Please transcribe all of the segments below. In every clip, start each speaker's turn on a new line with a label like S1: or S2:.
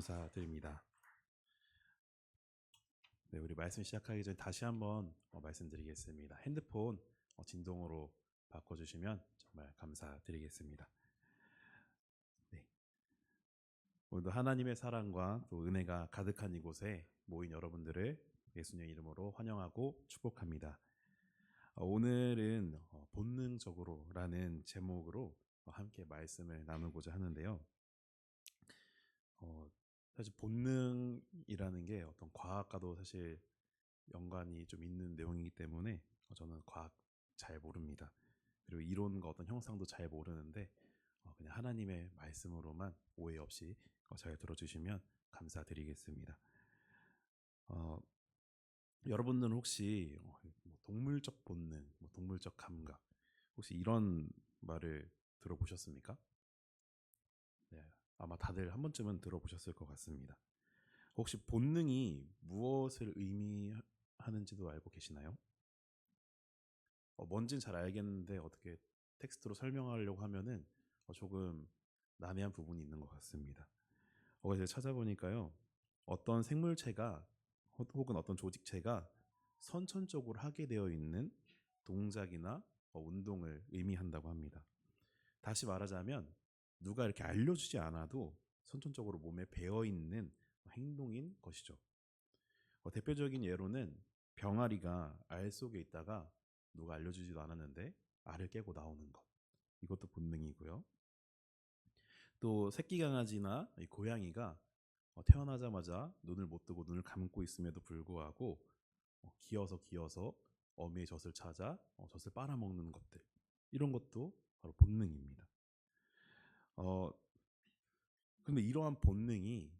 S1: 감사드립니다. 네, 우리 말씀 시작하기 전에 다시 한번 말씀드리겠습니다. 핸드폰 진동으로 바꿔주시면 정말 감사드리겠습니다. 네, 오늘도 하나님의 사랑과 또 은혜가 가득한 이곳에 모인 여러분들을 예수님의 이름으로 환영하고 축복합니다. 오늘은 본능적으로라는 제목으로 함께 말씀을 나누고자 하는데요. 사실 본능이라는 게 어떤 과학과도 사실 연관이 좀 있는 내용이기 때문에 저는 과학 잘 모릅니다. 그리고 이론과 어떤 형상도 잘 모르는데 그냥 하나님의 말씀으로만 오해 없이 잘 들어주시면 감사드리겠습니다. 여러분들은 혹시 동물적 본능, 동물적 감각 혹시 이런 말을 들어보셨습니까? 네, 아마 다들 한 번쯤은 들어보셨을 것 같습니다. 혹시 본능이 무엇을 의미하는지도 알고 계시나요? 뭔지는 잘 알겠는데 어떻게 텍스트로 설명하려고 하면은 조금 난해한 부분이 있는 것 같습니다. 그래서 찾아보니까요, 어떤 생물체가 혹은 어떤 조직체가 선천적으로 하게 되어 있는 동작이나 운동을 의미한다고 합니다. 다시 말하자면 누가 이렇게 알려주지 않아도 선천적으로 몸에 배어 있는 행동인 것이죠. 대표적인 예로는 병아리가 알 속에 있다가 누가 알려주지도 않았는데 알을 깨고 나오는 것, 이것도 본능이고요. 또 새끼 강아지나 고양이가 태어나자마자 눈을 못 뜨고 눈을 감고 있음에도 불구하고 기어서 어미의 젖을 찾아 젖을 빨아먹는 것들, 이런 것도 바로 본능입니다. 근데 이러한 본능이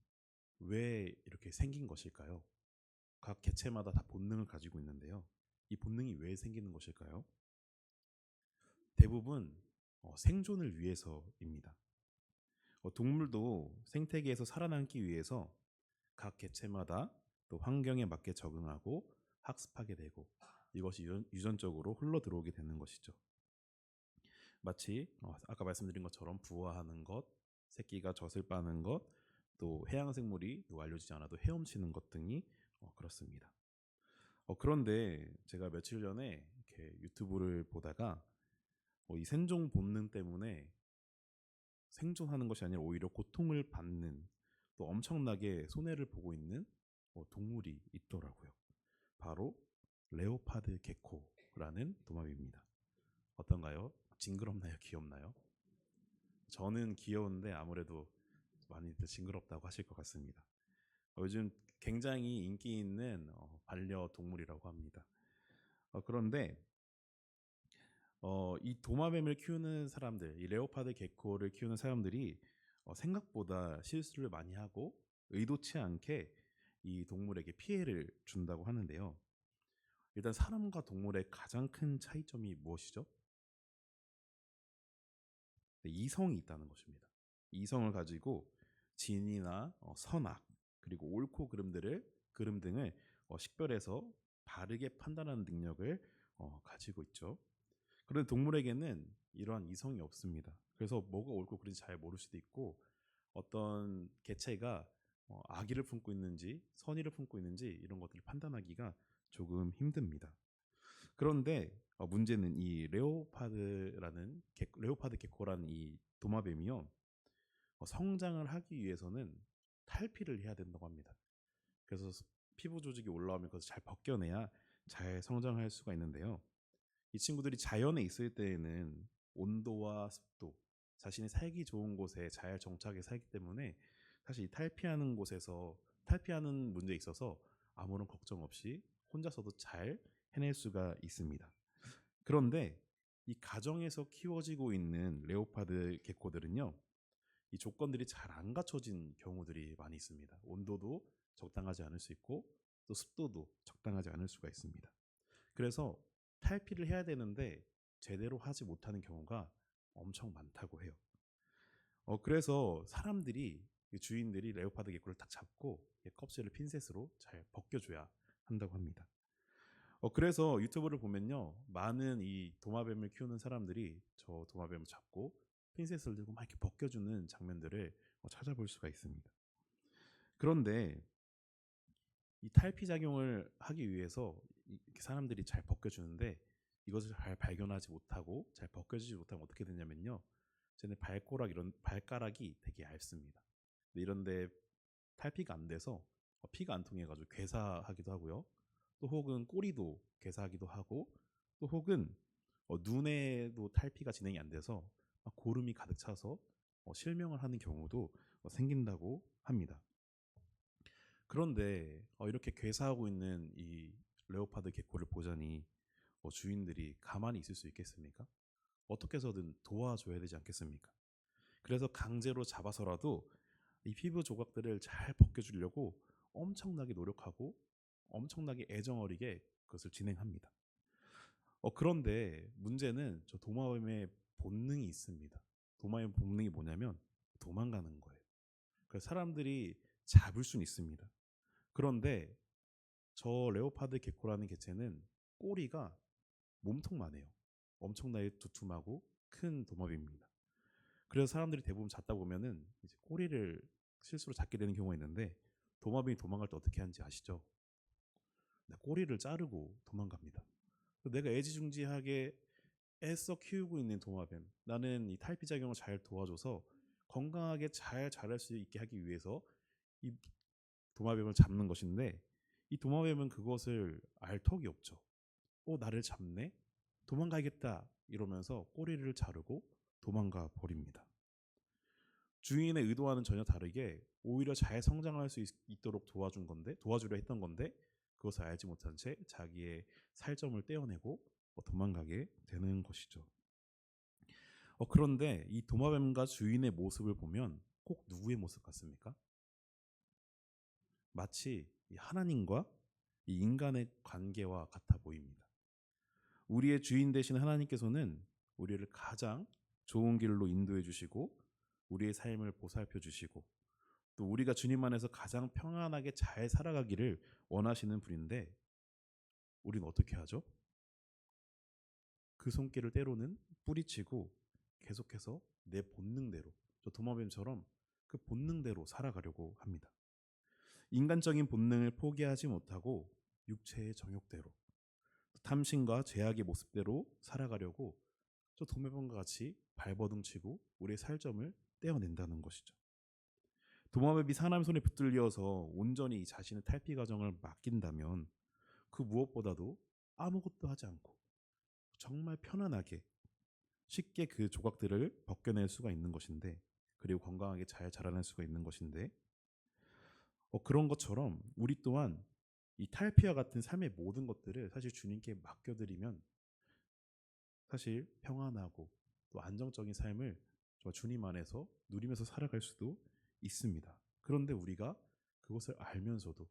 S1: 왜 이렇게 생긴 것일까요? 각 개체마다 다 본능을 가지고 있는데요. 이 본능이 왜 생기는 것일까요? 대부분 생존을 위해서입니다. 동물도 생태계에서 살아남기 위해서 각 개체마다 또 환경에 맞게 적응하고 학습하게 되고, 이것이 유전적으로 흘러 들어오게 되는 것이죠. 마치 아까 말씀드린 것처럼 부화하는 것, 새끼가 젖을 빠는 것, 또 해양생물이 누가 알려지지 않아도 헤엄치는 것 등이 그렇습니다. 그런데 제가 며칠 전에 이렇게 유튜브를 보다가 이 생존 본능 때문에 생존하는 것이 아니라 오히려 고통을 받는, 또 엄청나게 손해를 보고 있는 동물이 있더라고요. 바로 레오파드 게코라는 도마뱀입니다. 어떤가요? 징그럽나요? 귀엽나요? 저는 귀여운데 아무래도 많이들 징그럽다고 하실 것 같습니다. 요즘 굉장히 인기 있는 반려동물이라고 합니다. 그런데 이 도마뱀을 키우는 사람들, 이 레오파드 게코를 키우는 사람들이 생각보다 실수를 많이 하고 의도치 않게 이 동물에게 피해를 준다고 하는데요. 일단 사람과 동물의 가장 큰 차이점이 무엇이죠? 네, 이성이 있다는 것입니다. 이성을 가지고 진이나 선악, 그리고 옳고 그름 등을 식별해서 바르게 판단하는 능력을 가지고 있죠. 그런데 동물에게는 이러한 이성이 없습니다. 그래서 뭐가 옳고 그른지 잘 모를 수도 있고, 어떤 개체가 악의를 품고 있는지 선의를 품고 있는지 이런 것들을 판단하기가 조금 힘듭니다. 그런데 문제는 이 레오파드 게코라는 이 도마뱀이요, 성장을 하기 위해서는 탈피를 해야 된다고 합니다. 그래서 피부 조직이 올라오면 그것을 잘 벗겨내야 잘 성장할 수가 있는데요. 이 친구들이 자연에 있을 때에는 온도와 습도, 자신이 살기 좋은 곳에 잘 정착해 살기 때문에 사실 탈피하는 문제에 있어서 아무런 걱정 없이 혼자서도 잘 해낼 수가 있습니다. 그런데 이 가정에서 키워지고 있는 레오파드 게코들은요, 이 조건들이 잘 안 갖춰진 경우들이 많이 있습니다. 온도도 적당하지 않을 수 있고, 또 습도도 적당하지 않을 수가 있습니다. 그래서 탈피를 해야 되는데 제대로 하지 못하는 경우가 엄청 많다고 해요. 그래서 주인들이 레오파드 게코를 딱 잡고 껍질을 핀셋으로 잘 벗겨줘야 한다고 합니다. 그래서 유튜브를 보면요, 많은 이 도마뱀을 키우는 사람들이 저 도마뱀을 잡고 핀셋을 들고 막 이렇게 벗겨주는 장면들을 찾아볼 수가 있습니다. 그런데 이 탈피 작용을 하기 위해서 이렇게 사람들이 잘 벗겨주는데 이것을 잘 발견하지 못하고 잘 벗겨지지 못하면 어떻게 되냐면요. 쟤네 발가락이 되게 얇습니다. 근데 이런데 탈피가 안 돼서 피가 안 통해가지고 괴사하기도 하고요. 또 혹은 꼬리도 괴사하기도 하고 또 혹은 눈에도 탈피가 진행이 안 돼서 고름이 가득 차서 실명을 하는 경우도 생긴다고 합니다. 그런데 이렇게 괴사하고 있는 이 레오파드 개코를 보자니 주인들이 가만히 있을 수 있겠습니까? 어떻게 해서든 도와줘야 되지 않겠습니까? 그래서 강제로 잡아서라도 이 피부 조각들을 잘 벗겨주려고 엄청나게 노력하고 엄청나게 애정어리게 그것을 진행합니다. 그런데 문제는 저 도마뱀의 본능이 있습니다. 도마뱀 본능이 뭐냐면 도망가는 거예요. 그래서 사람들이 잡을 수는 있습니다. 그런데 저 레오파드 게코라는 개체는 꼬리가 몸통만 해요. 엄청나게 두툼하고 큰 도마뱀입니다. 그래서 사람들이 대부분 잡다 보면은 이제 꼬리를 실수로 잡게 되는 경우가 있는데 도마뱀이 도망갈 때 어떻게 하는지 아시죠? 네, 꼬리를 자르고 도망갑니다. 내가 애지중지하게 애써 키우고 있는 도마뱀, 나는 이 탈피작용을 잘 도와줘서 건강하게 잘 자랄 수 있게 하기 위해서 이 도마뱀을 잡는 것인데 이 도마뱀은 그것을 알 턱이 없죠. 나를 잡네? 도망가야겠다 이러면서 꼬리를 자르고 도망가 버립니다. 주인의 의도와는 전혀 다르게 오히려 잘 성장할 수 있도록 도와주려 했던 건데 그것을 알지 못한 채 자기의 살점을 떼어내고 도망가게 되는 것이죠. 그런데 이 도마뱀과 주인의 모습을 보면 꼭 누구의 모습 같습니까? 마치 이 하나님과 이 인간의 관계와 같아 보입니다. 우리의 주인 되신 하나님께서는 우리를 가장 좋은 길로 인도해 주시고 우리의 삶을 보살펴 주시고 또 우리가 주님 안에서 가장 평안하게 잘 살아가기를 원하시는 분인데 우리는 어떻게 하죠? 그 손길을 때로는 뿌리치고 계속해서 내 본능대로 저 도마뱀처럼 그 본능대로 살아가려고 합니다. 인간적인 본능을 포기하지 못하고 육체의 정욕대로 탐심과 죄악의 모습대로 살아가려고 저 도마뱀과 같이 발버둥치고 우리의 살점을 떼어낸다는 것이죠. 도마뱀이 사람 손에 붙들려서 온전히 자신의 탈피 과정을 맡긴다면 그 무엇보다도 아무것도 하지 않고 정말 편안하게 쉽게 그 조각들을 벗겨낼 수가 있는 것인데 그리고 건강하게 잘 자라날 수가 있는 것인데 그런 것처럼 우리 또한 이 탈피와 같은 삶의 모든 것들을 사실 주님께 맡겨드리면 사실 평안하고 또 안정적인 삶을 주님 안에서 누리면서 살아갈 수도 있습니다. 그런데 우리가 그것을 알면서도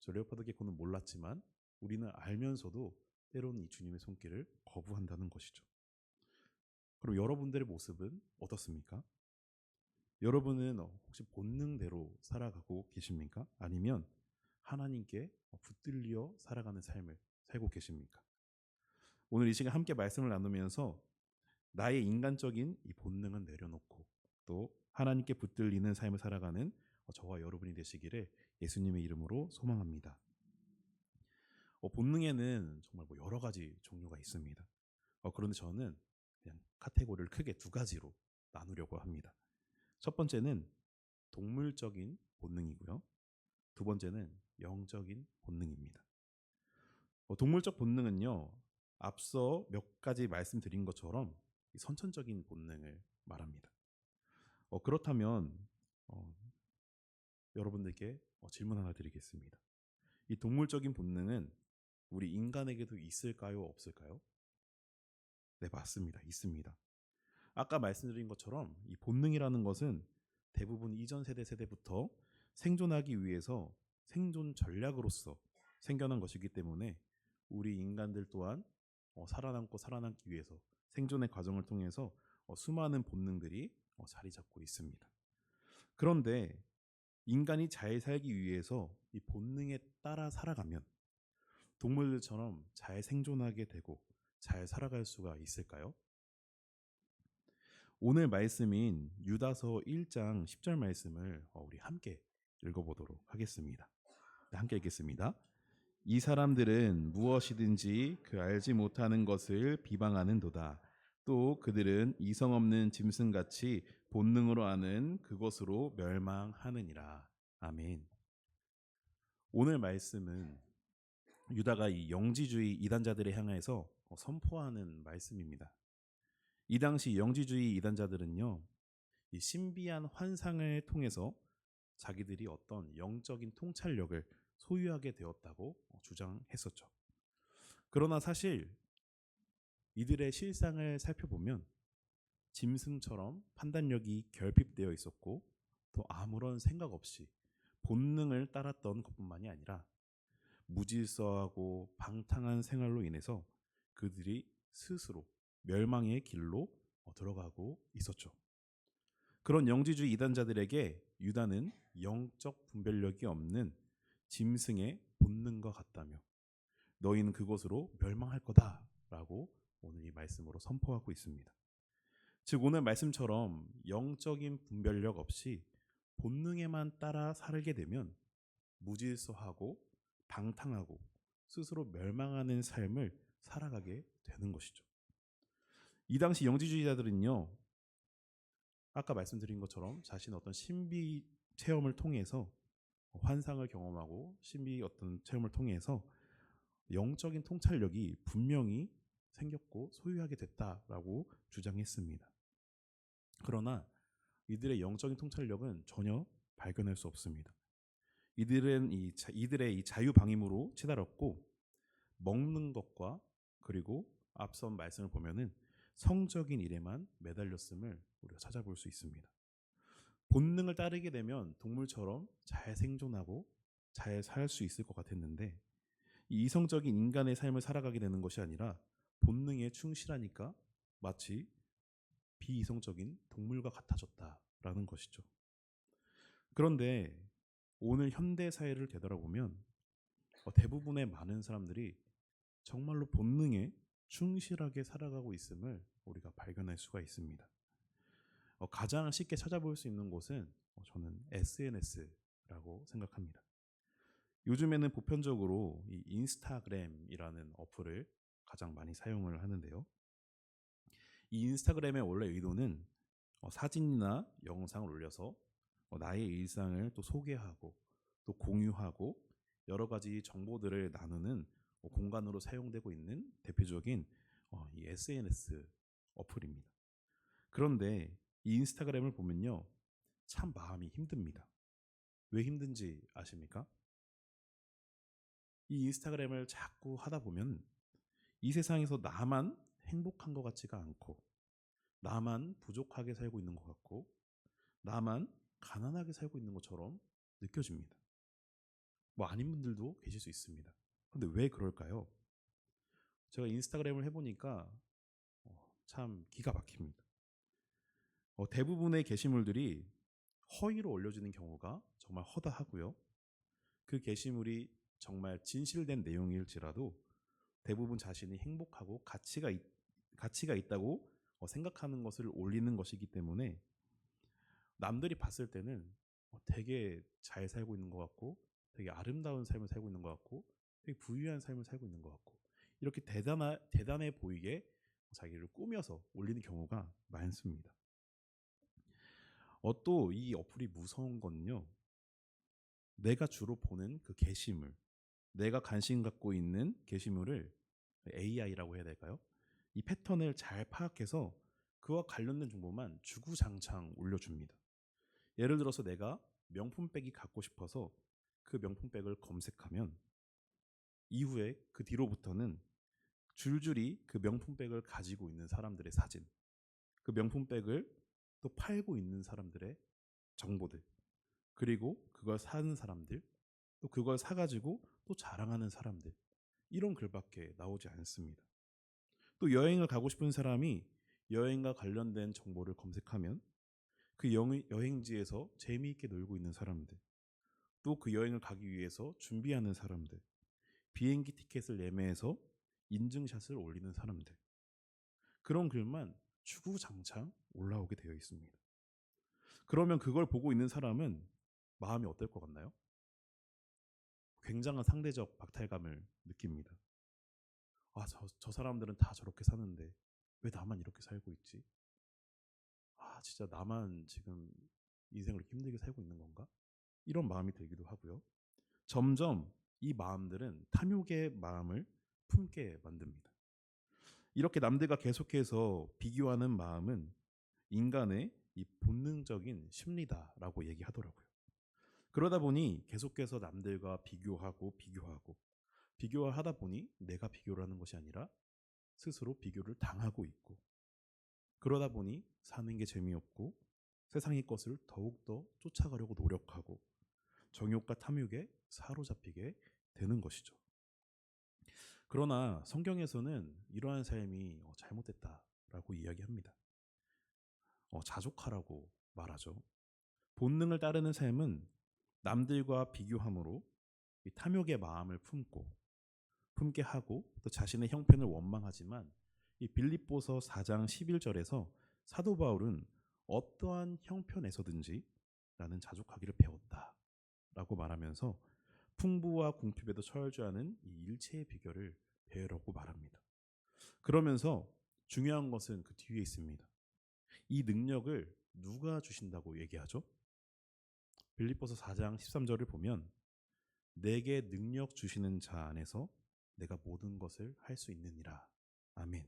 S1: 저 레오파드 게코는 몰랐지만 우리는 알면서도 때로는 이 주님의 손길을 거부한다는 것이죠. 그럼 여러분들의 모습은 어떻습니까? 여러분은 혹시 본능대로 살아가고 계십니까? 아니면 하나님께 붙들려 살아가는 삶을 살고 계십니까? 오늘 이 시간 함께 말씀을 나누면서 나의 인간적인 이 본능은 내려놓고 또 하나님께 붙들리는 삶을 살아가는 저와 여러분이 되시기를 예수님의 이름으로 소망합니다. 본능에는 정말 여러 가지 종류가 있습니다. 그런데 저는 그냥 카테고리를 크게 두 가지로 나누려고 합니다. 첫 번째는 동물적인 본능이고요. 두 번째는 영적인 본능입니다. 동물적 본능은요, 앞서 몇 가지 말씀드린 것처럼 선천적인 본능을 말합니다. 그렇다면 여러분들께 질문 하나 드리겠습니다. 이 동물적인 본능은 우리 인간에게도 있을까요? 없을까요? 네, 맞습니다. 있습니다. 아까 말씀드린 것처럼 이 본능이라는 것은 대부분 이전 세대부터 생존하기 위해서 생존 전략으로서 생겨난 것이기 때문에 우리 인간들 또한 살아남기 위해서 생존의 과정을 통해서 수많은 본능들이 자리 잡고 있습니다. 그런데 인간이 잘 살기 위해서 이 본능에 따라 살아가면 동물들처럼 잘 생존하게 되고 잘 살아갈 수가 있을까요? 오늘 말씀인 유다서 1장 10절 말씀을 우리 함께 읽어보도록 하겠습니다. 네, 함께 읽겠습니다. 이 사람들은 무엇이든지 그 알지 못하는 것을 비방하는도다. 또 그들은 이성 없는 짐승같이 본능으로 아는 그것으로 멸망하느니라. 아멘. 오늘 말씀은 유다가 이 영지주의 이단자들에 향해서 선포하는 말씀입니다. 이 당시 영지주의 이단자들은요, 이 신비한 환상을 통해서 자기들이 어떤 영적인 통찰력을 소유하게 되었다고 주장했었죠. 그러나 사실 이들의 실상을 살펴보면 짐승처럼 판단력이 결핍되어 있었고 또 아무런 생각 없이 본능을 따랐던 것뿐만이 아니라 무질서하고 방탕한 생활로 인해서 그들이 스스로 멸망의 길로 들어가고 있었죠. 그런 영지주의 이단자들에게 유다는 영적 분별력이 없는 짐승의 본능과 같다며 너희는 그것으로 멸망할 거다라고 오늘 이 말씀으로 선포하고 있습니다. 즉 오늘 말씀처럼 영적인 분별력 없이 본능에만 따라 살게 되면 무질서하고 방탕하고 스스로 멸망하는 삶을 살아가게 되는 것이죠. 이 당시 영지주의자들은요, 아까 말씀드린 것처럼 자신의 어떤 신비 체험을 통해서 환상을 경험하고 신비 어떤 체험을 통해서 영적인 통찰력이 분명히 생겼고 소유하게 됐다라고 주장했습니다. 그러나 이들의 영적인 통찰력은 전혀 발견할 수 없습니다. 이들의 이 자유방임으로 치달았고 먹는 것과 그리고 앞선 말씀을 보면은 성적인 일에만 매달렸음을 우리가 찾아볼 수 있습니다. 본능을 따르게 되면 동물처럼 잘 생존하고 잘 살 수 있을 것 같았는데 이 이성적인 인간의 삶을 살아가게 되는 것이 아니라 본능에 충실하니까 마치 비이성적인 동물과 같아졌다라는 것이죠. 그런데 오늘 현대 사회를 되돌아보면 대부분의 많은 사람들이 정말로 본능에 충실하게 살아가고 있음을 우리가 발견할 수가 있습니다. 가장 쉽게 찾아볼 수 있는 곳은 저는 SNS라고 생각합니다. 요즘에는 보편적으로 이 인스타그램이라는 어플을 가장 많이 사용을 하는데요. 이 인스타그램의 원래 의도는 사진이나 영상을 올려서 나의 일상을 또 소개하고 또 공유하고 여러 가지 정보들을 나누는 공간으로 사용되고 있는 대표적인 이 SNS 어플입니다. 그런데 이 인스타그램을 보면요, 참 마음이 힘듭니다. 왜 힘든지 아십니까? 이 인스타그램을 자꾸 하다 보면 이 세상에서 나만 행복한 것 같지가 않고 나만 부족하게 살고 있는 것 같고 나만 가난하게 살고 있는 것처럼 느껴집니다. 뭐 아닌 분들도 계실 수 있습니다. 그런데 왜 그럴까요? 제가 인스타그램을 해보니까 참 기가 막힙니다. 대부분의 게시물들이 허위로 올려지는 경우가 정말 허다하고요. 그 게시물이 정말 진실된 내용일지라도 대부분 자신이 행복하고 가치가 있다고 생각하는 것을 올리는 것이기 때문에 남들이 봤을 때는 되게 잘 살고 있는 것 같고 되게 아름다운 삶을 살고 있는 것 같고 되게 부유한 삶을 살고 있는 것 같고 이렇게 대단해 보이게 자기를 꾸며서 올리는 경우가 많습니다. 또 이 어플이 무서운 건요, 내가 주로 보는 그 게시물, 내가 관심 갖고 있는 게시물을 AI라고 해야 될까요? 이 패턴을 잘 파악해서 그와 관련된 정보만 주구장창 올려줍니다. 예를 들어서 내가 명품백이 갖고 싶어서 그 명품백을 검색하면 이후에 그 뒤로부터는 줄줄이 그 명품백을 가지고 있는 사람들의 사진, 그 명품백을 또 팔고 있는 사람들의 정보들, 그리고 그걸 사는 사람들, 또 그걸 사가지고 또 자랑하는 사람들, 이런 글밖에 나오지 않습니다. 또 여행을 가고 싶은 사람이 여행과 관련된 정보를 검색하면 그 여행지에서 재미있게 놀고 있는 사람들, 또 그 여행을 가기 위해서 준비하는 사람들, 비행기 티켓을 예매해서 인증샷을 올리는 사람들, 그런 글만 주구장창 올라오게 되어 있습니다. 그러면 그걸 보고 있는 사람은 마음이 어떨 것 같나요? 굉장한 상대적 박탈감을 느낍니다. 아, 저 사람들은 다 저렇게 사는데 왜 나만 이렇게 살고 있지? 아, 진짜 나만 지금 인생을 이렇게 힘들게 살고 있는 건가? 이런 마음이 들기도 하고요. 점점 이 마음들은 탐욕의 마음을 품게 만듭니다. 이렇게 남들과 계속해서 비교하는 마음은 인간의 이 본능적인 심리다라고 얘기하더라고요. 그러다 보니 계속해서 남들과 비교를 하다 보니 내가 비교를 하는 것이 아니라 스스로 비교를 당하고 있고, 그러다 보니 사는 게 재미없고 세상의 것을 더욱더 쫓아가려고 노력하고 정욕과 탐욕에 사로잡히게 되는 것이죠. 그러나 성경에서는 이러한 삶이 잘못됐다라고 이야기합니다. 자족하라고 말하죠. 본능을 따르는 삶은 남들과 비교함으로 이 탐욕의 마음을 품게 하고 또 자신의 형편을 원망하지만, 이 빌립보서 4장 11절에서 사도 바울은 어떠한 형편에서든지 나는 자족하기를 배웠다라고 말하면서 풍부와 궁핍에도 철저하는 이 일체의 비결을 배우라고 말합니다. 그러면서 중요한 것은 그 뒤에 있습니다. 이 능력을 누가 주신다고 얘기하죠? 빌립보서 4장 13절을 보면 내게 능력 주시는 자 안에서 내가 모든 것을 할 수 있느니라. 아멘.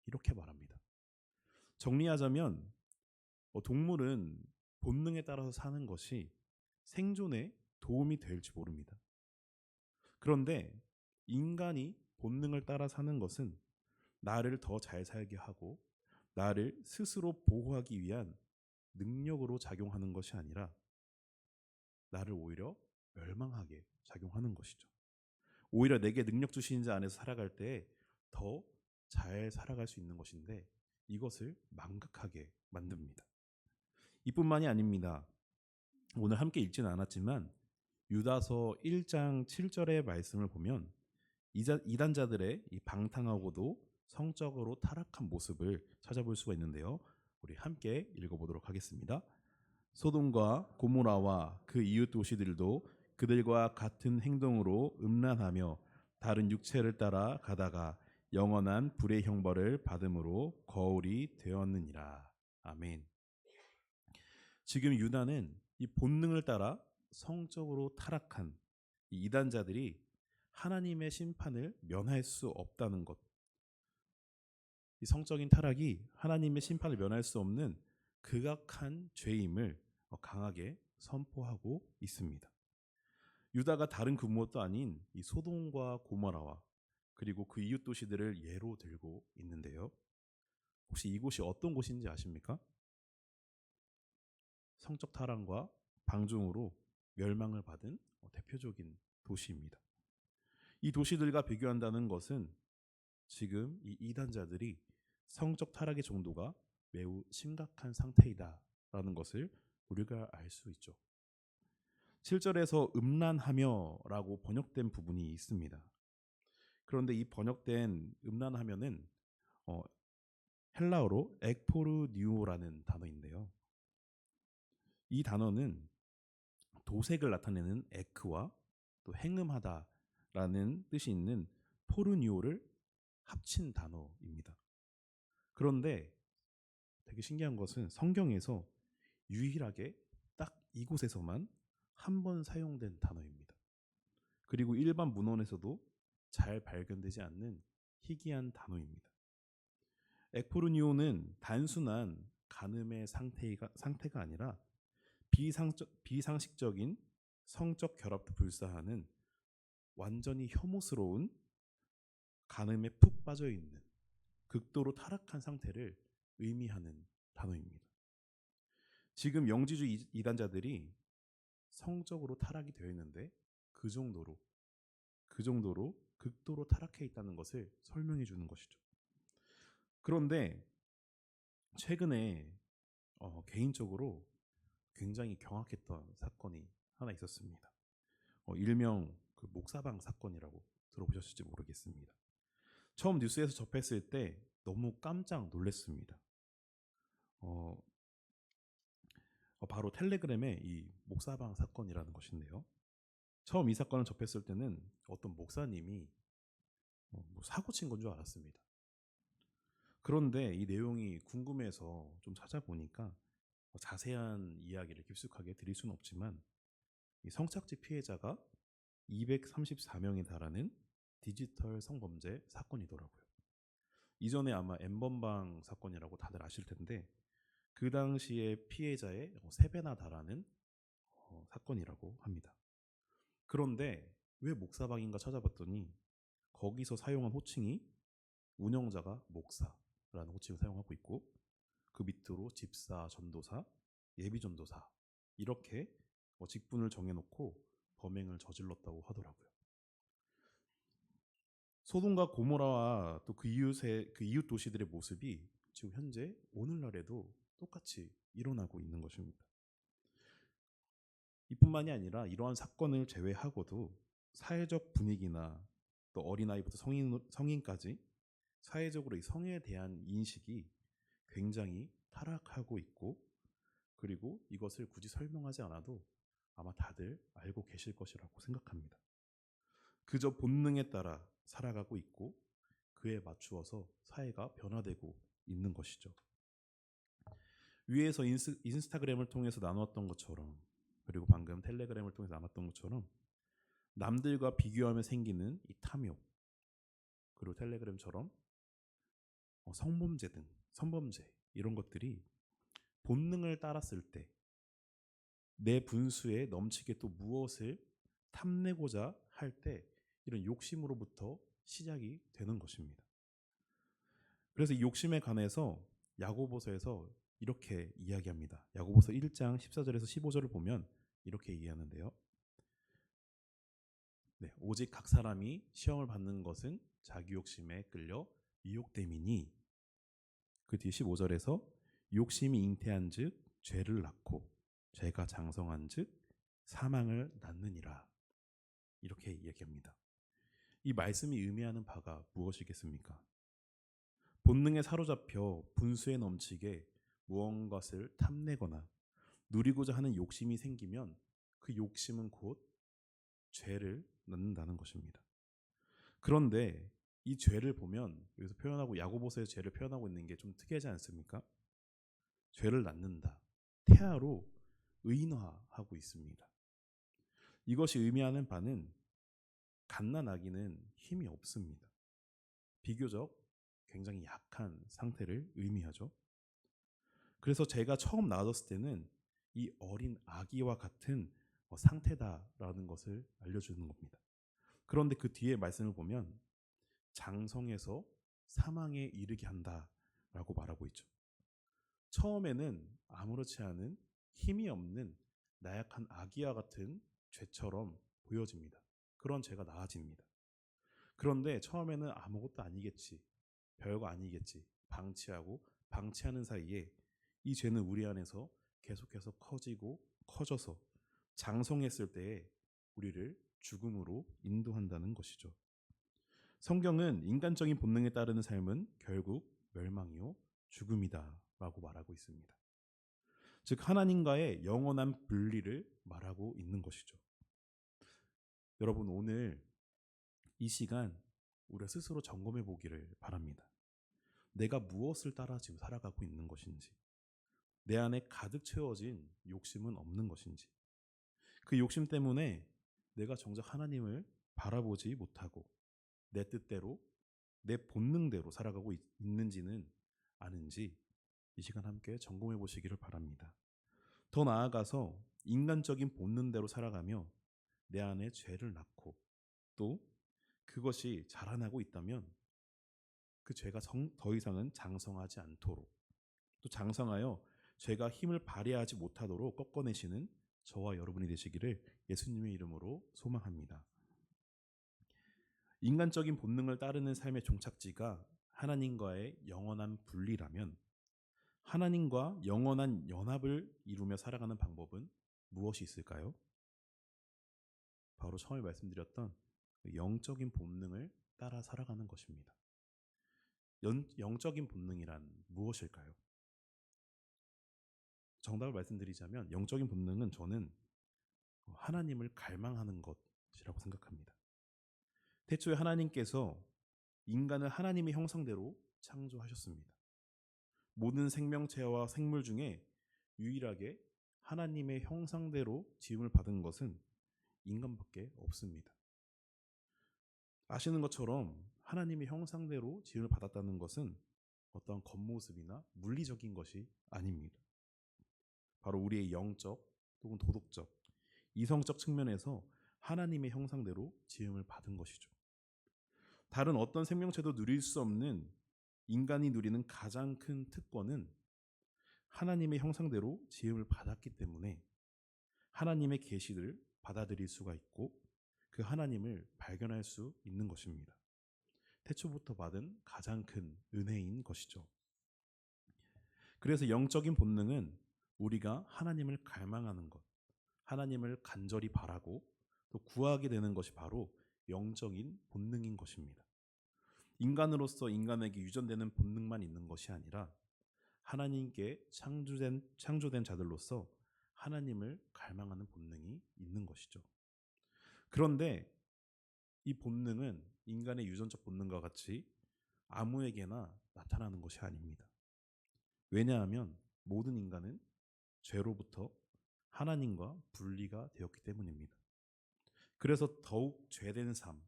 S1: 이렇게 말합니다. 정리하자면 동물은 본능에 따라서 사는 것이 생존에 도움이 될지 모릅니다. 그런데 인간이 본능을 따라 사는 것은 나를 더 잘 살게 하고 나를 스스로 보호하기 위한 능력으로 작용하는 것이 아니라 나를 오히려 멸망하게 작용하는 것이죠. 오히려 내게 능력 주시는 자 안에서 살아갈 때 더 잘 살아갈 수 있는 것인데 이것을 망각하게 만듭니다. 이뿐만이 아닙니다. 오늘 함께 읽지는 않았지만 유다서 1장 7절의 말씀을 보면 이단자들의 이 방탕하고도 성적으로 타락한 모습을 찾아볼 수가 있는데요. 우리 함께 읽어보도록 하겠습니다. 소돔과 고모라와 그 이웃 도시들도 그들과 같은 행동으로 음란하며 다른 육체를 따라 가다가 영원한 불의 형벌을 받음으로 거울이 되었느니라. 아멘. 지금 유다는 이 본능을 따라 성적으로 타락한 이 이단자들이 하나님의 심판을 면할 수 없다는 것, 이 성적인 타락이 하나님의 심판을 면할 수 없는 극악한 죄임을 강하게 선포하고 있습니다. 유다가 다른 그 무엇도 아닌 이 소돔과 고모라와 그리고 그 이웃 도시들을 예로 들고 있는데요. 혹시 이곳이 어떤 곳인지 아십니까? 성적 타락과 방종으로 멸망을 받은 대표적인 도시입니다. 이 도시들과 비교한다는 것은 지금 이 이단자들이 성적 타락의 정도가 매우 심각한 상태이다라는 것을 우리가 알 수 있죠. 7절에서 음란하며라고 번역된 부분이 있습니다. 그런데 이 번역된 음란하며는 헬라어로 ek포르니오라는 단어인데요. 이 단어는 도색을 나타내는 에크와 또 행음하다라는 뜻이 있는 포르니오를 합친 단어입니다. 그런데 되게 신기한 것은 성경에서 유일하게 딱 이곳에서만 한 번 사용된 단어입니다. 그리고 일반 문헌에서도 잘 발견되지 않는 희귀한 단어입니다. ek포르니오는 단순한 간음의 상태가 아니라 비상식적인 성적 결합도 불사하는 완전히 혐오스러운 간음에 푹 빠져 있는 극도로 타락한 상태를 의미하는 단어입니다. 지금 영지주 이단자들이 성적으로 타락이 되어 있는데 그 정도로 극도로 타락해 있다는 것을 설명해 주는 것이죠. 그런데 최근에 개인적으로 굉장히 경악했던 사건이 하나 있었습니다. 일명 그 목사방 사건이라고 들어보셨을지 모르겠습니다. 처음 뉴스에서 접했을 때 너무 깜짝 놀랐습니다. 바로 텔레그램의 이 목사방 사건이라는 것인데요. 처음 이 사건을 접했을 때는 어떤 목사님이 뭐 사고 친 건 줄 알았습니다. 그런데 이 내용이 궁금해서 좀 찾아보니까 자세한 이야기를 깊숙하게 드릴 수는 없지만 이 성착취 피해자가 234명에 달하는 디지털 성범죄 사건이더라고요. 이전에 아마 엠번방 사건이라고 다들 아실 텐데 그 당시에 피해자의 3배나 달하는 사건이라고 합니다. 그런데 왜 목사방인가 찾아봤더니 거기서 사용한 호칭이 운영자가 목사라는 호칭을 사용하고 있고 그 밑으로 집사, 전도사, 예비전도사 이렇게 직분을 정해놓고 범행을 저질렀다고 하더라고요. 소돔과 고모라와 또 그 이웃 도시들의 모습이 지금 현재 오늘날에도 똑같이 일어나고 있는 것입니다. 이뿐만이 아니라 이러한 사건을 제외하고도 사회적 분위기나 또 어린아이부터 성인까지 사회적으로 이 성에 대한 인식이 굉장히 타락하고 있고 그리고 이것을 굳이 설명하지 않아도 아마 다들 알고 계실 것이라고 생각합니다. 그저 본능에 따라 살아가고 있고 그에 맞추어서 사회가 변화되고 있는 것이죠. 위에서 인스타그램을 통해서 나눴던 것처럼 그리고 방금 텔레그램을 통해서 나눴던 것처럼 남들과 비교하며 생기는 이 탐욕 그리고 텔레그램처럼 성범죄 등 성범죄 이런 것들이 본능을 따랐을 때 내 분수에 넘치게 또 무엇을 탐내고자 할 때 이런 욕심으로부터 시작이 되는 것입니다. 그래서 이 욕심에 관해서 야고보서에서 이렇게 이야기합니다. 야고보서 1장 14절에서 15절을 보면 이렇게 얘기하는데요. 네, 오직 각 사람이 시험을 받는 것은 자기 욕심에 끌려 미혹됨이니 그 뒤 15절에서 욕심이 잉태한 즉 죄를 낳고 죄가 장성한 즉 사망을 낳느니라 이렇게 얘기합니다. 이 말씀이 의미하는 바가 무엇이겠습니까? 본능에 사로잡혀 분수에 넘치게 무언가를 탐내거나 누리고자 하는 욕심이 생기면 그 욕심은 곧 죄를 낳는다는 것입니다. 그런데 이 죄를 보면 여기서 표현하고 야고보서의 죄를 표현하고 있는 게 좀 특이하지 않습니까? 죄를 낳는다. 태아로 의인화하고 있습니다. 이것이 의미하는 바는 갓난아기는 힘이 없습니다. 비교적 굉장히 약한 상태를 의미하죠. 그래서 제가 처음 나아졌을 때는 이 어린 아기와 같은 상태다라는 것을 알려주는 겁니다. 그런데 그 뒤에 말씀을 보면 장성에서 사망에 이르게 한다라고 말하고 있죠. 처음에는 아무렇지 않은 힘이 없는 나약한 아기와 같은 죄처럼 보여집니다. 그런 죄가 나아집니다. 그런데 처음에는 아무것도 아니겠지, 별거 아니겠지, 방치하는 사이에 이 죄는 우리 안에서 계속해서 커지고 커져서 장성했을 때에 우리를 죽음으로 인도한다는 것이죠. 성경은 인간적인 본능에 따르는 삶은 결국 멸망이요 죽음이다 라고 말하고 있습니다. 즉 하나님과의 영원한 분리를 말하고 있는 것이죠. 여러분 오늘 이 시간 우리가 스스로 점검해 보기를 바랍니다. 내가 무엇을 따라 지금 살아가고 있는 것인지, 내 안에 가득 채워진 욕심은 없는 것인지, 그 욕심 때문에 내가 정작 하나님을 바라보지 못하고 내 뜻대로 내 본능대로 살아가고 있는지는 아는지 이 시간 함께 점검해 보시기를 바랍니다. 더 나아가서 인간적인 본능대로 살아가며 내 안에 죄를 낳고 또 그것이 자라나고 있다면 그 죄가 더 이상은 장성하지 않도록 또 장성하여 죄가 힘을 발휘하지 못하도록 꺾어내시는 저와 여러분이 되시기를 예수님의 이름으로 소망합니다. 인간적인 본능을 따르는 삶의 종착지가 하나님과의 영원한 분리라면 하나님과 영원한 연합을 이루며 살아가는 방법은 무엇이 있을까요? 바로 처음에 말씀드렸던 영적인 본능을 따라 살아가는 것입니다. 영적인 본능이란 무엇일까요? 정답을 말씀드리자면 영적인 본능은 저는 하나님을 갈망하는 것이라고 생각합니다. 태초에 하나님께서 인간을 하나님의 형상대로 창조하셨습니다. 모든 생명체와 생물 중에 유일하게 하나님의 형상대로 지음을 받은 것은 인간밖에 없습니다. 아시는 것처럼 하나님의 형상대로 지음을 받았다는 것은 어떠한 겉모습이나 물리적인 것이 아닙니다. 바로 우리의 영적 또는 도덕적, 이성적 측면에서 하나님의 형상대로 지음을 받은 것이죠. 다른 어떤 생명체도 누릴 수 없는 인간이 누리는 가장 큰 특권은 하나님의 형상대로 지음을 받았기 때문에 하나님의 계시를 받아들일 수가 있고 그 하나님을 발견할 수 있는 것입니다. 태초부터 받은 가장 큰 은혜인 것이죠. 그래서 영적인 본능은 우리가 하나님을 갈망하는 것, 하나님을 간절히 바라고 또 구하게 되는 것이 바로 영적인 본능인 것입니다. 인간으로서 인간에게 유전되는 본능만 있는 것이 아니라 하나님께 창조된 자들로서 하나님을 갈망하는 본능이 있는 것이죠. 그런데 이 본능은 인간의 유전적 본능과 같이 아무에게나 나타나는 것이 아닙니다. 왜냐하면 모든 인간은 죄로부터 하나님과 분리가 되었기 때문입니다. 그래서 더욱 죄된 삶,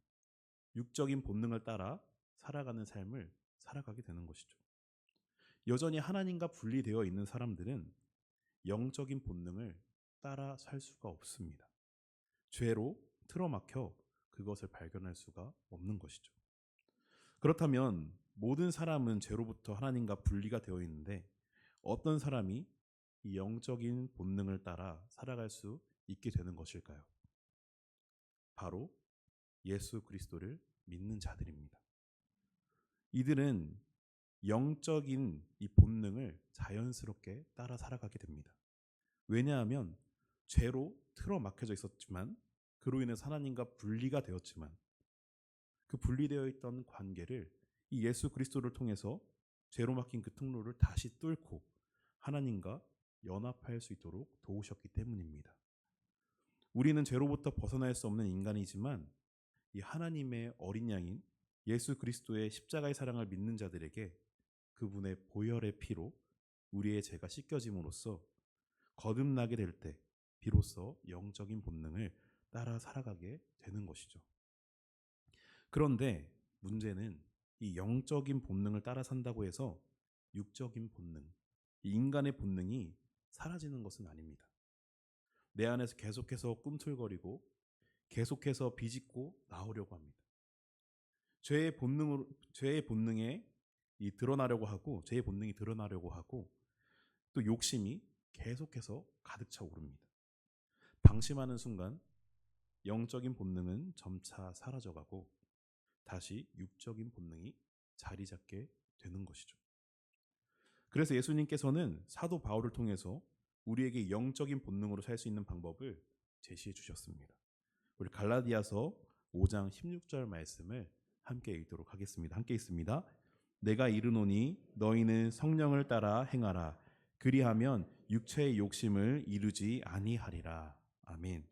S1: 육적인 본능을 따라 살아가는 삶을 살아가게 되는 것이죠. 여전히 하나님과 분리되어 있는 사람들은 영적인 본능을 따라 살 수가 없습니다. 죄로 틀어막혀 그것을 발견할 수가 없는 것이죠. 그렇다면 모든 사람은 죄로부터 하나님과 분리가 되어 있는데 어떤 사람이 이 영적인 본능을 따라 살아갈 수 있게 되는 것일까요? 바로 예수 그리스도를 믿는 자들입니다. 이들은 영적인 이 본능을 자연스럽게 따라 살아가게 됩니다. 왜냐하면 죄로 틀어막혀져 있었지만 그로 인해서 하나님과 분리가 되었지만 그 분리되어 있던 관계를 이 예수 그리스도를 통해서 죄로 막힌 그 통로를 다시 뚫고 하나님과 연합할 수 있도록 도우셨기 때문입니다. 우리는 죄로부터 벗어날 수 없는 인간이지만 이 하나님의 어린 양인 예수 그리스도의 십자가의 사랑을 믿는 자들에게 그분의 보혈의 피로 우리의 죄가 씻겨짐으로써 거듭나게 될 때 비로소 영적인 본능을 따라 살아가게 되는 것이죠. 그런데 문제는 이 영적인 본능을 따라 산다고 해서 육적인 본능, 이 인간의 본능이 사라지는 것은 아닙니다. 내 안에서 계속해서 꿈틀거리고 계속해서 비집고 나오려고 합니다. 죄의 본능에 드러나려고 하고 죄의 본능이 드러나려고 하고 또 욕심이 계속해서 가득 차 오릅니다. 방심하는 순간 영적인 본능은 점차 사라져가고 다시 육적인 본능이 자리 잡게 되는 것이죠. 그래서 예수님께서는 사도 바울을 통해서 우리에게 영적인 본능으로 살 수 있는 방법을 제시해 주셨습니다. 우리 갈라디아서 5장 16절 말씀을 함께 읽도록 하겠습니다. 함께 읽습니다. 내가 이르노니 너희는 성령을 따라 행하라. 그리하면 육체의 욕심을 이루지 아니하리라. 아멘.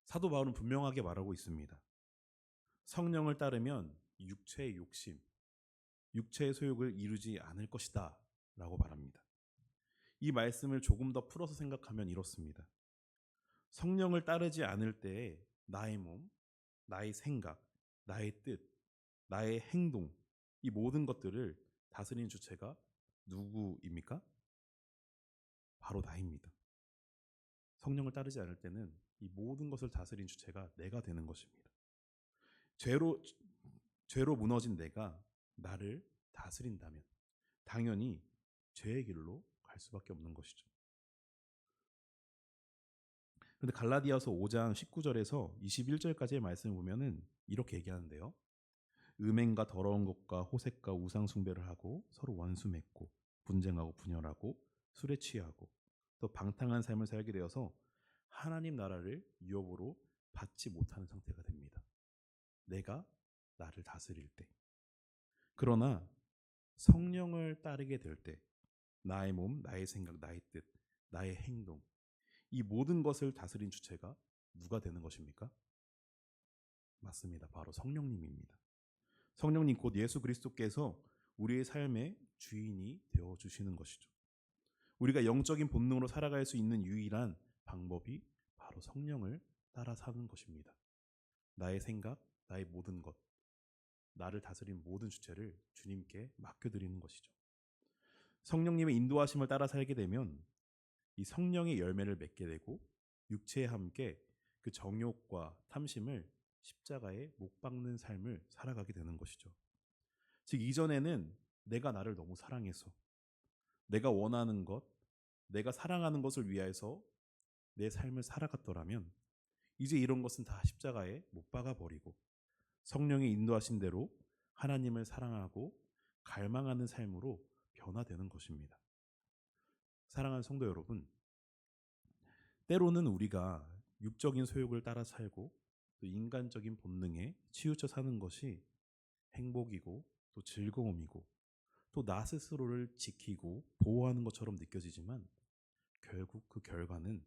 S1: 사도 바울은 분명하게 말하고 있습니다. 성령을 따르면 육체의 욕심, 육체의 소욕을 이루지 않을 것이다 라고 말합니다. 이 말씀을 조금 더 풀어서 생각하면 이렇습니다. 성령을 따르지 않을 때에 나의 몸, 나의 생각, 나의 뜻, 나의 행동, 이 모든 것들을 다스리는 주체가 누구입니까? 바로 나입니다. 성령을 따르지 않을 때는 이 모든 것을 다스린 주체가 내가 되는 것입니다. 죄로 무너진 내가 나를 다스린다면 당연히 죄의 길로 갈 수밖에 없는 것이죠. 그런데 갈라디아서 5장 19절에서 21절까지의 말씀을 보면은 이렇게 얘기하는데요. 음행과 더러운 것과 호색과 우상 숭배를 하고 서로 원수 맺고 분쟁하고 분열하고 술에 취하고 또 방탕한 삶을 살게 되어서 하나님 나라를 유업으로 받지 못하는 상태가 됩니다. 내가 나를 다스릴 때. 그러나 성령을 따르게 될 때, 나의 몸, 나의 생각, 나의 뜻, 나의 행동, 이 모든 것을 다스린 주체가 누가 되는 것입니까? 맞습니다. 바로 성령님입니다. 성령님 곧 예수 그리스도께서 우리의 삶의 주인이 되어 주시는 것이죠. 우리가 영적인 본능으로 살아갈 수 있는 유일한 방법이 바로 성령을 따라 사는 것입니다. 나의 생각, 나의 모든 것, 나를 다스린 모든 주체를 주님께 맡겨드리는 것이죠. 성령님의 인도하심을 따라 살게 되면 이 성령의 열매를 맺게 되고 육체와 함께 그 정욕과 탐심을 십자가에 못 박는 삶을 살아가게 되는 것이죠. 즉 이전에는 내가 나를 너무 사랑해서 내가 원하는 것, 내가 사랑하는 것을 위하여서 내 삶을 살아갔더라면 이제 이런 것은 다 십자가에 못 박아 버리고 성령의 인도하신 대로 하나님을 사랑하고 갈망하는 삶으로 변화되는 것입니다. 사랑하는 성도 여러분, 때로는 우리가 육적인 소욕을 따라 살고 또 인간적인 본능에 치우쳐 사는 것이 행복이고 또 즐거움이고 또 나 스스로를 지키고 보호하는 것처럼 느껴지지만 결국 그 결과는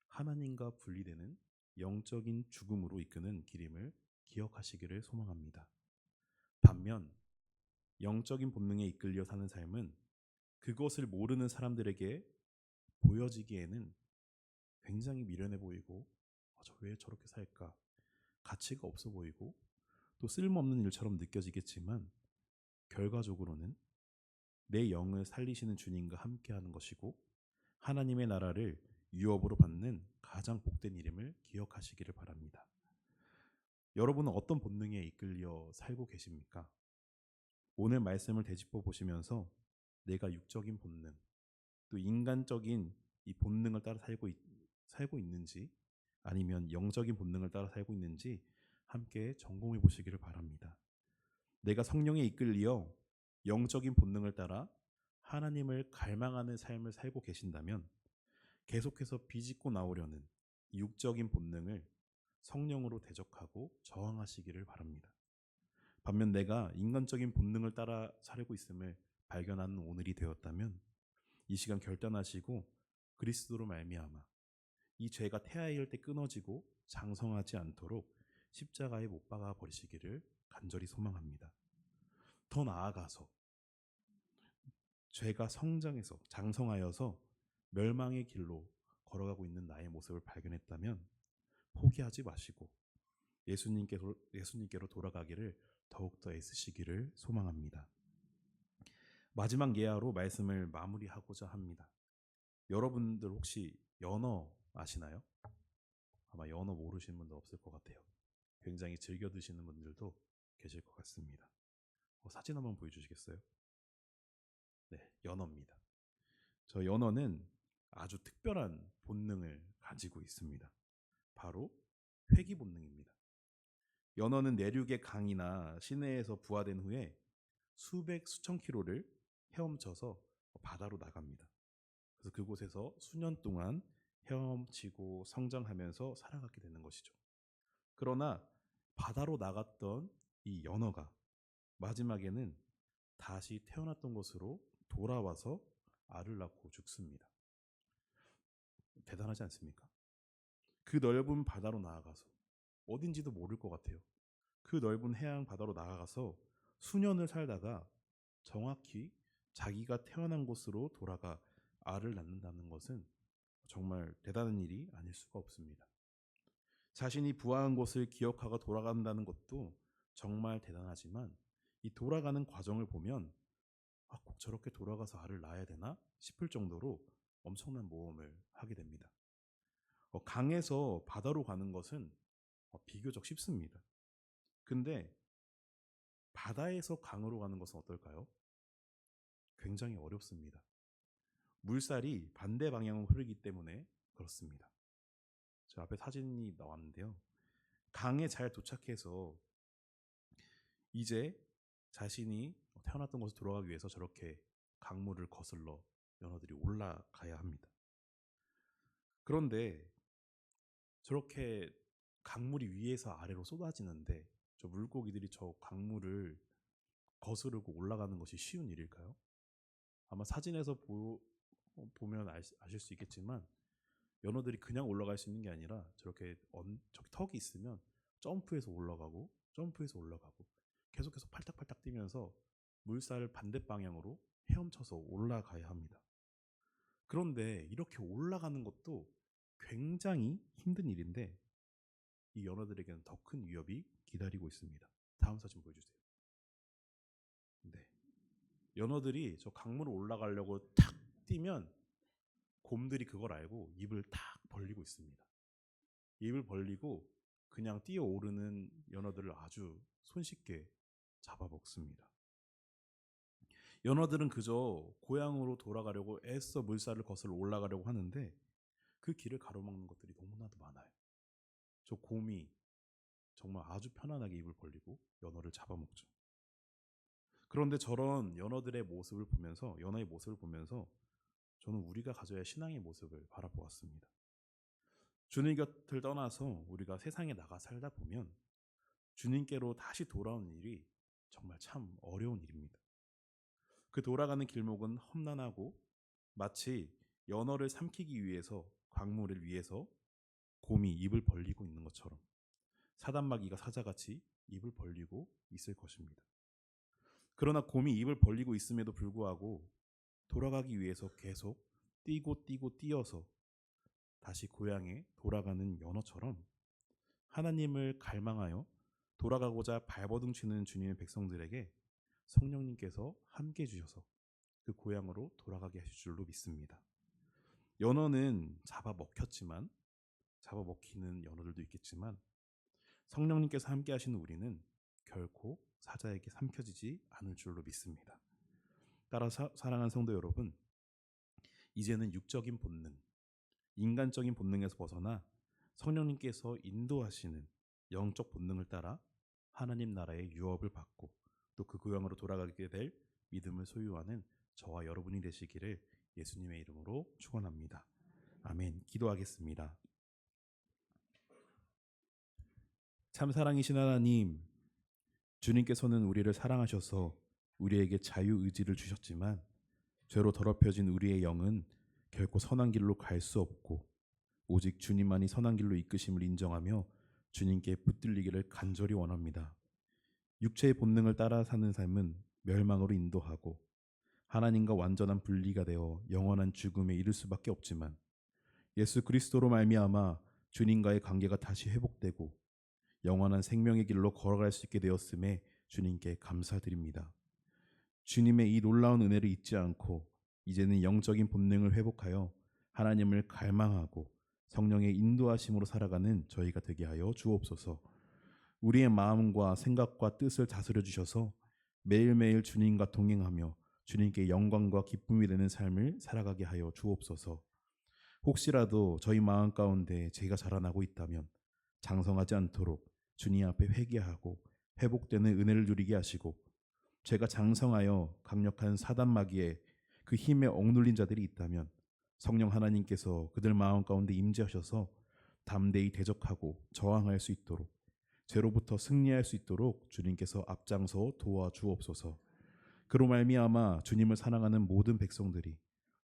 S1: 하나님과 분리되는 영적인 죽음으로 이끄는 길임을 기억하시기를 소망합니다. 반면 영적인 본능에 이끌려 사는 삶은 그것을 모르는 사람들에게 보여지기에는 굉장히 미련해 보이고 저 왜 저렇게 살까? 가치가 없어 보이고 또 쓸모없는 일처럼 느껴지겠지만 결과적으로는 내 영을 살리시는 주님과 함께하는 것이고 하나님의 나라를 유업으로 받는 가장 복된 일임을 기억하시기를 바랍니다. 여러분은 어떤 본능에 이끌려 살고 계십니까? 오늘 말씀을 되짚어 보시면서 내가 육적인 본능, 또 인간적인 이 본능을 따라 살고 있는지 아니면 영적인 본능을 따라 살고 있는지 함께 점검해 보시기를 바랍니다. 내가 성령에 이끌려 영적인 본능을 따라 하나님을 갈망하는 삶을 살고 계신다면 계속해서 비집고 나오려는 육적인 본능을 성령으로 대적하고 저항하시기를 바랍니다. 반면 내가 인간적인 본능을 따라 살고 있음을 발견하는 오늘이 되었다면 이 시간 결단하시고 그리스도로 말미암아 이 죄가 태아일 때 끊어지고 장성하지 않도록 십자가에 못 박아 버리시기를 간절히 소망합니다. 더 나아가서 죄가 성장해서 장성하여서 멸망의 길로 걸어가고 있는 나의 모습을 발견했다면 포기하지 마시고 예수님께로 돌아가기를 더욱더 애쓰시기를 소망합니다. 마지막 예화로 말씀을 마무리하고자 합니다. 여러분들 혹시 연어 아시나요? 아마 연어 모르시는 분도 없을 것 같아요. 굉장히 즐겨 드시는 분들도 계실 것 같습니다. 사진 한번 보여주시겠어요? 네, 연어입니다. 저 연어는 아주 특별한 본능을 가지고 있습니다. 바로 회귀 본능입니다. 연어는 내륙의 강이나 시내에서 부화된 후에 수백 수천 킬로를 헤엄쳐서 바다로 나갑니다. 그래서 그곳에서 수년 동안 헤엄치고 성장하면서 살아가게 되는 것이죠. 그러나 바다로 나갔던 이 연어가 마지막에는 다시 태어났던 곳으로 돌아와서 알을 낳고 죽습니다. 대단하지 않습니까? 그 넓은 바다로 나아가서 어딘지도 모를 것 같아요. 그 넓은 해안 바다로 나아가서 수년을 살다가 정확히 자기가 태어난 곳으로 돌아가 알을 낳는다는 것은 정말 대단한 일이 아닐 수가 없습니다. 자신이 부화한 곳을 기억하고 돌아간다는 것도 정말 대단하지만 이 돌아가는 과정을 보면 꼭 저렇게 돌아가서 알을 낳아야 되나 싶을 정도로 엄청난 모험을 하게 됩니다. 강에서 바다로 가는 것은 비교적 쉽습니다. 근데 바다에서 강으로 가는 것은 어떨까요? 굉장히 어렵습니다. 물살이 반대 방향으로 흐르기 때문에 그렇습니다. 저 앞에 사진이 나왔는데요. 강에 잘 도착해서 이제 자신이 태어났던 곳으로 돌아가기 위해서 저렇게 강물을 거슬러 연어들이 올라가야 합니다. 그런데 저렇게 강물이 위에서 아래로 쏟아지는데 저 물고기들이 저 강물을 거스르고 올라가는 것이 쉬운 일일까요? 아마 사진에서 보면 아실 수 있겠지만 연어들이 그냥 올라갈 수 있는 게 아니라 저렇게 저기 턱이 있으면 점프해서 올라가고 점프해서 올라가고 계속해서 팔딱팔딱 뛰면서 물살을 반대 방향으로 헤엄쳐서 올라가야 합니다. 그런데 이렇게 올라가는 것도 굉장히 힘든 일인데 이 연어들에게는 더 큰 위협이 기다리고 있습니다. 다음 사진 보여주세요. 네. 연어들이 저 강물을 올라가려고 탁 뛰면 곰들이 그걸 알고 입을 탁 벌리고 있습니다. 입을 벌리고 그냥 뛰어오르는 연어들을 아주 손쉽게 잡아먹습니다. 연어들은 그저 고향으로 돌아가려고 애써 물살을 거슬러 올라가려고 하는데 그 길을 가로막는 것들이 너무나도 많아요. 저 곰이 정말 아주 편안하게 입을 벌리고 연어를 잡아먹죠. 그런데 저런 연어의 모습을 보면서 저는 우리가 가져야 할 신앙의 모습을 바라보았습니다. 주님 곁을 떠나서 우리가 세상에 나가 살다 보면 주님께로 다시 돌아오는 일이 정말 참 어려운 일입니다. 그 돌아가는 길목은 험난하고 마치 연어를 삼키기 위해서 광물을 위해서 곰이 입을 벌리고 있는 것처럼 사단마귀가 사자같이 입을 벌리고 있을 것입니다. 그러나 곰이 입을 벌리고 있음에도 불구하고 돌아가기 위해서 계속 뛰고 뛰어서 다시 고향에 돌아가는 연어처럼 하나님을 갈망하여 돌아가고자 발버둥 치는 주님의 백성들에게 성령님께서 함께 해주셔서 그 고향으로 돌아가게 하실 줄로 믿습니다. 연어는 잡아먹히는 연어들도 있겠지만 성령님께서 함께 하시는 우리는 결코 사자에게 삼켜지지 않을 줄로 믿습니다. 따라서 사랑하는 성도 여러분, 이제는 육적인 본능, 인간적인 본능에서 벗어나 성령님께서 인도하시는 영적 본능을 따라 하나님 나라의 유업을 받고 또 그 고향으로 돌아가게 될 믿음을 소유하는 저와 여러분이 되시기를 예수님의 이름으로 축원합니다. 아멘. 기도하겠습니다. 참 사랑이신 하나님, 주님께서는 우리를 사랑하셔서 우리에게 자유의지를 주셨지만 죄로 더럽혀진 우리의 영은 결코 선한 길로 갈 수 없고 오직 주님만이 선한 길로 이끄심을 인정하며 주님께 붙들리기를 간절히 원합니다. 육체의 본능을 따라 사는 삶은 멸망으로 인도하고 하나님과 완전한 분리가 되어 영원한 죽음에 이를 수밖에 없지만 예수 그리스도로 말미암아 주님과의 관계가 다시 회복되고 영원한 생명의 길로 걸어갈 수 있게 되었음에 주님께 감사드립니다. 주님의 이 놀라운 은혜를 잊지 않고 이제는 영적인 본능을 회복하여 하나님을 갈망하고 성령의 인도하심으로 살아가는 저희가 되게 하여 주옵소서. 우리의 마음과 생각과 뜻을 다스려 주셔서 매일매일 주님과 동행하며 주님께 영광과 기쁨이 되는 삶을 살아가게 하여 주옵소서. 혹시라도 저희 마음 가운데 죄가 자라나고 있다면 장성하지 않도록 주님 앞에 회개하고 회복되는 은혜를 누리게 하시고 죄가 장성하여 강력한 사단 마귀의 그 힘에 억눌린 자들이 있다면 성령 하나님께서 그들 마음 가운데 임재하셔서 담대히 대적하고 저항할 수 있도록 죄로부터 승리할 수 있도록 주님께서 앞장서 도와주옵소서. 그로 말미암아 주님을 사랑하는 모든 백성들이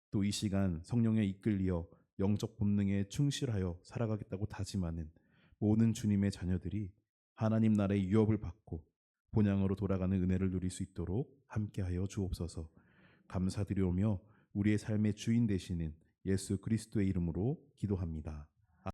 S1: 또 이 시간 성령에 이끌리어 영적 본능에 충실하여 살아가겠다고 다짐하는 모든 주님의 자녀들이 하나님 나라의 유업을 받고 본향으로 돌아가는 은혜를 누릴 수 있도록 함께하여 주옵소서. 감사드리오며 우리의 삶의 주인 되시는 예수 그리스도의 이름으로 기도합니다.